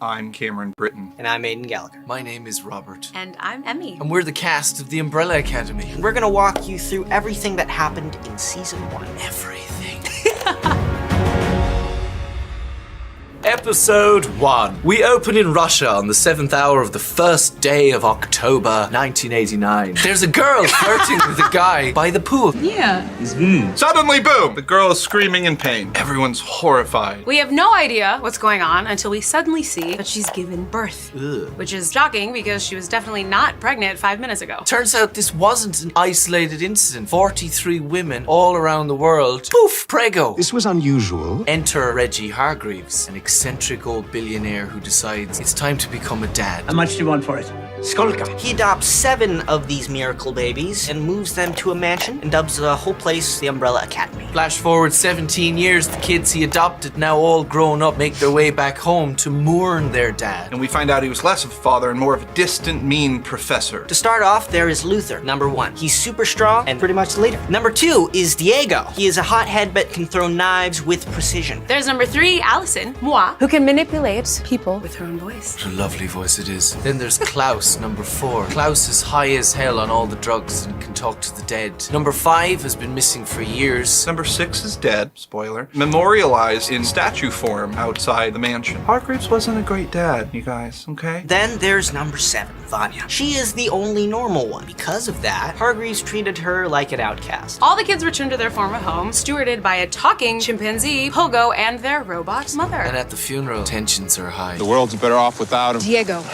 I'm Cameron Britton. And I'm Aidan Gallagher. My name is Robert. And I'm Emmy. And we're the cast of the Umbrella Academy. We're gonna walk you through everything that happened in season 1. Everything. Episode 1. We open in Russia on the 7th hour of the first day of October, 1989. There's a girl flirting with a guy by the pool. Yeah. Suddenly, boom! The girl is screaming in pain. Everyone's horrified. We have no idea what's going on until we suddenly see that she's given birth. Ugh. Which is shocking because she was definitely not pregnant 5 minutes ago. Turns out this wasn't an isolated incident. 43 women all around the world. Poof! Prego! This was unusual. Enter Reggie Hargreaves, an eccentric old billionaire who decides it's time to become a dad. How much do you want for it? Skolka. He adopts 7 of these miracle babies and moves them to a mansion and dubs the whole place the Umbrella Academy. Flash forward 17 years, the kids he adopted, now all grown up, make their way back home to mourn their dad. And we find out he was less of a father and more of a distant, mean professor. To start off, there is Luther, number 1. He's super strong and pretty much the leader. Number 2 is Diego. He is a hothead but can throw knives with precision. There's number 3, Allison, moi, who can manipulate people with her own voice. What a lovely voice it is. Then there's Klaus, number 4. Klaus is high as hell on all the drugs and can talk to the dead. Number 5 has been missing for years. Number 6 is dead, spoiler, memorialized in statue form outside the mansion. Hargreaves wasn't a great dad, you guys, okay? Then there's number 7, Vanya. She is the only normal one. Because of that, Hargreaves treated her like an outcast. All the kids return to their former home, stewarded by a talking chimpanzee, Pogo, and their robot mother. And at the funeral, tensions are high. The world's better off without him. Diego.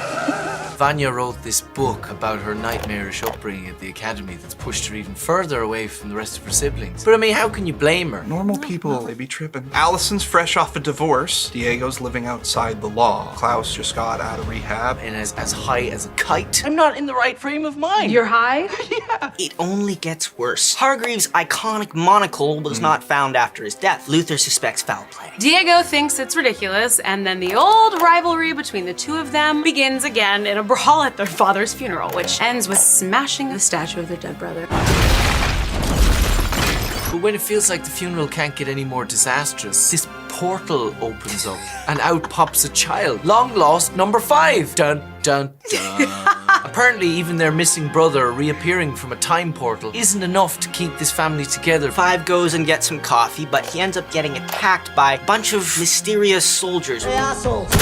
Vanya wrote this book about her nightmarish upbringing at the academy that's pushed her even further away from the rest of her siblings. But I mean, how can you blame her? Normal people, they be tripping. Allison's fresh off a divorce. Diego's living outside the law. Klaus just got out of rehab. And as high as a kite. I'm not in the right frame of mind. You're high? It only gets worse. Hargreaves' iconic monocle was not found after his death. Luther suspects foul play. Diego thinks it's ridiculous, and then the old rivalry between the two of them begins again in a brawl at their father's funeral, which ends with smashing the statue of their dead brother. But when it feels like the funeral can't get any more disastrous, this portal opens up and out pops a child. Long lost number 5. Dun, dun, dun. Apparently, even their missing brother reappearing from a time portal isn't enough to keep this family together. 5 goes and gets some coffee, but he ends up getting attacked by a bunch of mysterious soldiers. Hey, assholes.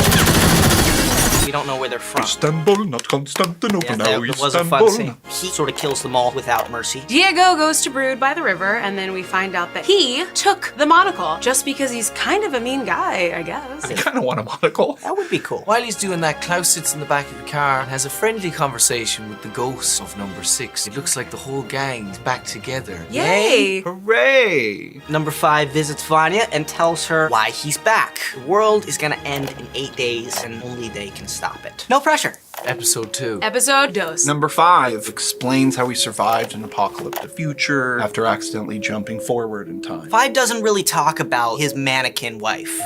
We don't know where they're from. Istanbul, not Constantinople, Yeah, now that was a fun scene. He sort of kills them all without mercy. Diego goes to brood by the river, and then we find out that he took the monocle just because he's kind of a mean guy, I guess. I kind of want a monocle. That would be cool. While he's doing that, Klaus sits in the back of the car and has a friendly conversation with the ghost of number 6. It looks like the whole gang is back together. Yay! Hooray! Number 5 visits Vanya and tells her why he's back. The world is gonna end in 8 days, and only they can stop it. No pressure. Episode 2. Episode dos. Number 5 explains how he survived an apocalyptic future after accidentally jumping forward in time. 5 doesn't really talk about his mannequin wife.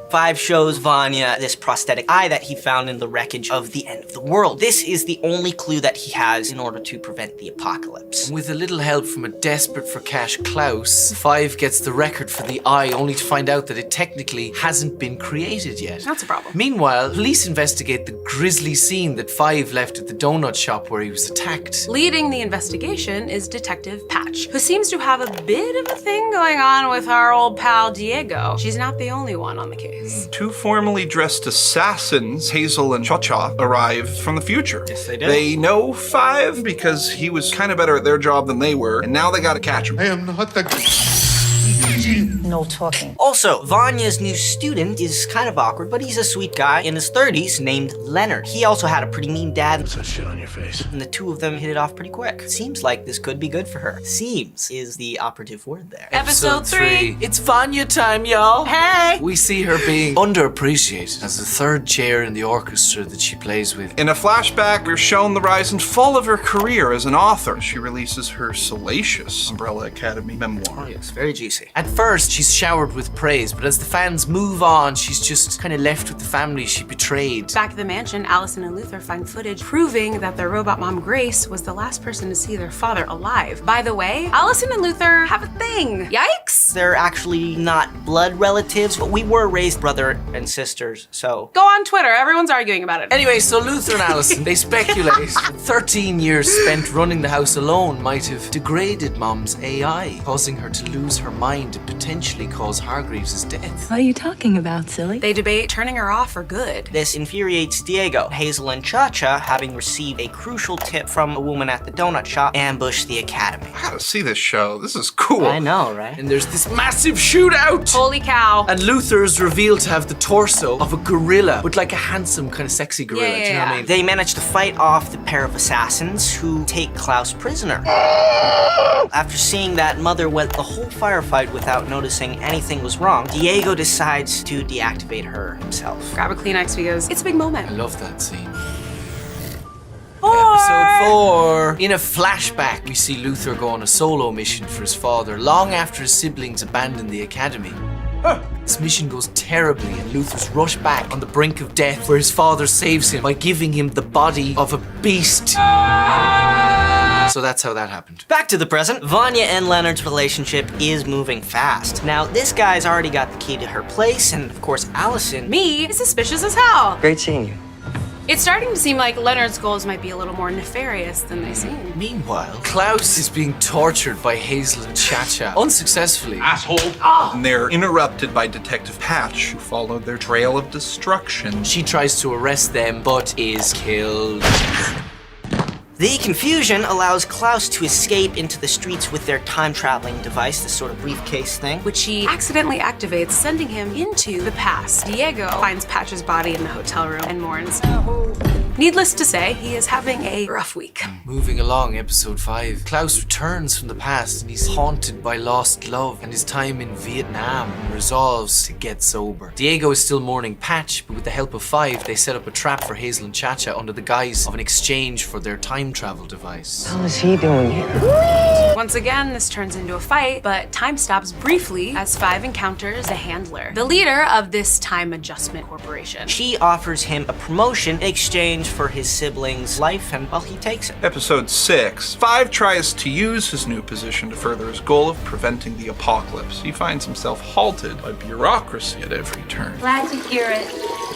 5 shows Vanya this prosthetic eye that he found in the wreckage of the end of the world. This is the only clue that he has in order to prevent the apocalypse. With a little help from a desperate for cash Klaus, 5 gets the record for the eye only to find out that it technically hasn't been created yet. That's a problem. Meanwhile, police investigate the grisly scene that 5 left at the donut shop where he was attacked. Leading the investigation is Detective Patch, who seems to have a bit of a thing going on with our old pal Diego. She's not the only one on the case. 2 formally dressed assassins, Hazel and Cha-Cha, arrive from the future. Yes, they do. They know 5 because he was kind of better at their job than they were, and now they gotta catch him. I am not the... No talking. Also, Vanya's new student is kind of awkward, but he's a sweet guy in his 30s named Leonard. He also had a pretty mean dad, Put that shit on your face. and the two of them hit it off pretty quick. Seems like this could be good for her. Seems is the operative word there. Episode 3. It's Vanya time, y'all. Hey! We see her being underappreciated as the 3rd chair in the orchestra that she plays with. In a flashback, we're shown the rise and fall of her career as an author. She releases her salacious Umbrella Academy memoir. Yes, very juicy. At first, she's showered with praise, but as the fans move on, she's just kind of left with the family she betrayed. Back at the mansion, Allison and Luther find footage proving that their robot mom, Grace, was the last person to see their father alive. By the way, Allison and Luther have a thing. Yikes! us. They're actually not blood relatives, but we were raised brother and sisters, so. Go on Twitter, everyone's arguing about it. Anyway, so Luther and Allison, they speculate 13 years spent running the house alone might have degraded Mom's AI, causing her to lose her mind and potentially cause Hargreaves' death. What are you talking about, silly? They debate turning her off for good. This infuriates Diego. Hazel and Cha-Cha, having received a crucial tip from a woman at the donut shop, ambush the academy. I gotta see this show. This is cool. I know, right? And there's this massive shootout! Holy cow. And Luther is revealed to have the torso of a gorilla, but like a handsome, kind of sexy gorilla, do you know what I mean? They manage to fight off the pair of assassins who take Klaus prisoner. After seeing that Mother went the whole firefight without noticing anything was wrong, Diego decides to deactivate her himself. Grab a Kleenex because it's a big moment. I love that scene. 4. Episode 4. In a flashback, we see Luther go on a solo mission for his father long after his siblings abandon the academy. This mission goes terribly and Luther's rushed back on the brink of death where his father saves him by giving him the body of a beast. So that's how that happened. Back to the present, Vanya and Leonard's relationship is moving fast. Now, this guy's already got the key to her place, and of course, Allison. Me is suspicious as hell. Great seeing you. It's starting to seem like Leonard's goals might be a little more nefarious than they seem. Meanwhile, Klaus is being tortured by Hazel and Cha-Cha, unsuccessfully. And they're interrupted by Detective Patch, who followed their trail of destruction. She tries to arrest them, but is killed. The confusion allows Klaus to escape into the streets with their time-traveling device, this sort of briefcase thing. Which he accidentally activates, sending him into the past. Diego finds Patch's body in the hotel room and mourns. Needless to say, he is having a rough week. Moving along, episode 5. Klaus returns from the past and he's haunted by lost love and his time in Vietnam and resolves to get sober. Diego is still mourning Patch, but with the help of 5, they set up a trap for Hazel and Cha-Cha under the guise of an exchange for their time travel device. How is he doing here? Once again, this turns into a fight, but time stops briefly as 5 encounters the Handler, the leader of this time adjustment corporation. She offers him a promotion in exchange for his siblings' life, and well, he takes it. Episode 6. 5 tries to use his new position to further his goal of preventing the apocalypse. He finds himself halted by bureaucracy at every turn. Glad to hear it.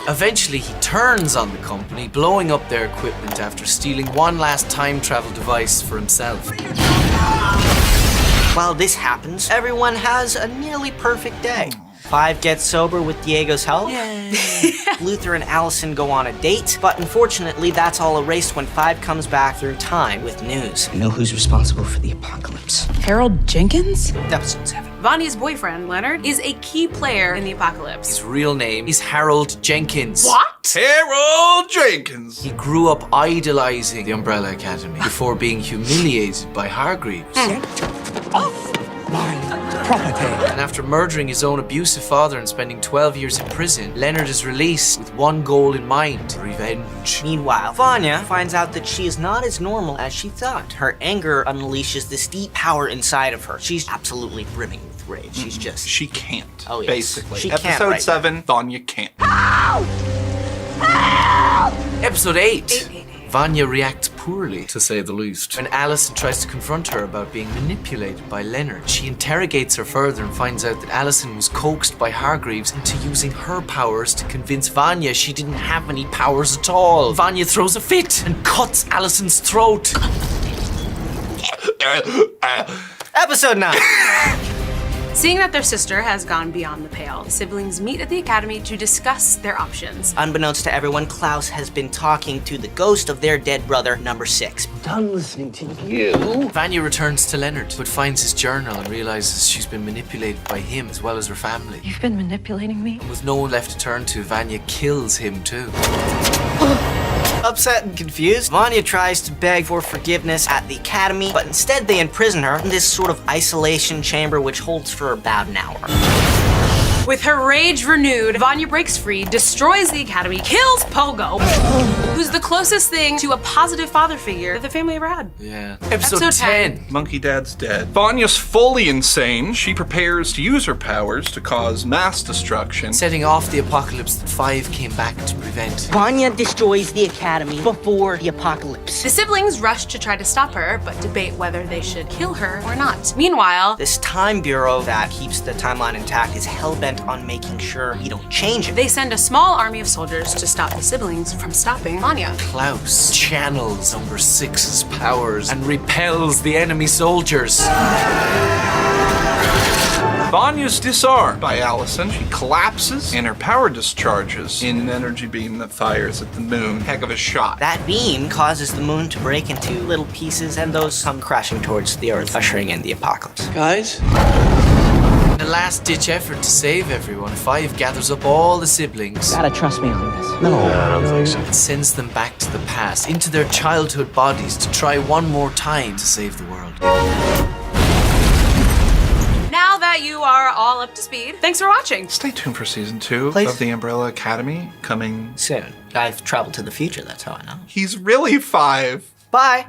Eventually, he turns on the company, blowing up their equipment after stealing one last time travel device for himself. While this happens, everyone has a nearly perfect day. 5 gets sober with Diego's help. Luther and Allison go on a date, but unfortunately that's all erased when 5 comes back through time with news. I know who's responsible for the apocalypse. Harold Jenkins? Episode 7. Vanya's boyfriend, Leonard, is a key player in the apocalypse. His real name is Harold Jenkins. What? Harold Jenkins! He grew up idolizing the Umbrella Academy before being humiliated by Hargreaves. And after murdering his own abusive father and spending 12 years in prison, Leonard is released with one goal in mind: revenge. Meanwhile, Vanya finds out that she is not as normal as she thought. Her anger unleashes this deep power inside of her. She's absolutely brimming with rage. She's just... She can't, Oh, yes. basically. She can't Episode right 7, Vanya can't. Episode 8. Vanya reacts poorly, to say the least. When Allison tries to confront her about being manipulated by Leonard, she interrogates her further and finds out that Allison was coaxed by Hargreaves into using her powers to convince Vanya she didn't have any powers at all. Vanya throws a fit and cuts Allison's throat. Episode 9. Seeing that their sister has gone beyond the pale, the siblings meet at the academy to discuss their options. Unbeknownst to everyone, Klaus has been talking to the ghost of their dead brother, number 6. Done listening to you. Vanya returns to Leonard, but finds his journal and realizes she's been manipulated by him as well as her family. You've been manipulating me? With no one left to turn to, Vanya kills him too. Upset and confused, Vanya tries to beg for forgiveness at the academy, but instead they imprison her in this sort of isolation chamber which holds for about an hour. With her rage renewed, Vanya breaks free, destroys the academy, kills Pogo, who's the closest thing to a positive father figure that the family ever had. Yeah. Episode Episode 10. 10. Monkey Dad's dead. Vanya's fully insane. She prepares to use her powers to cause mass destruction. Setting off the apocalypse that 5 came back to prevent. Vanya destroys the academy before the apocalypse. The siblings rush to try to stop her, but debate whether they should kill her or not. Meanwhile, This time bureau that keeps the timeline intact is hell-bent on making sure we don't change it. they send a small army of soldiers to stop the siblings from stopping Vanya. Klaus channels number 6's powers and repels the enemy soldiers. Vanya's disarmed by Allison. She collapses and her power discharges in an energy beam that fires at the moon. Heck of a shot. That beam causes the moon to break into little pieces, and those come crashing towards the Earth, ushering in the apocalypse. Guys? In a last-ditch effort to save everyone, 5 gathers up all the siblings Gotta trust me on this. and sends them back to the past, into their childhood bodies, to try one more time to save the world. Now that you are all up to speed, thanks for watching. Stay tuned for season 2 Please. of The Umbrella Academy coming. Soon. I've traveled to the future, that's how I know. He's really 5. Bye!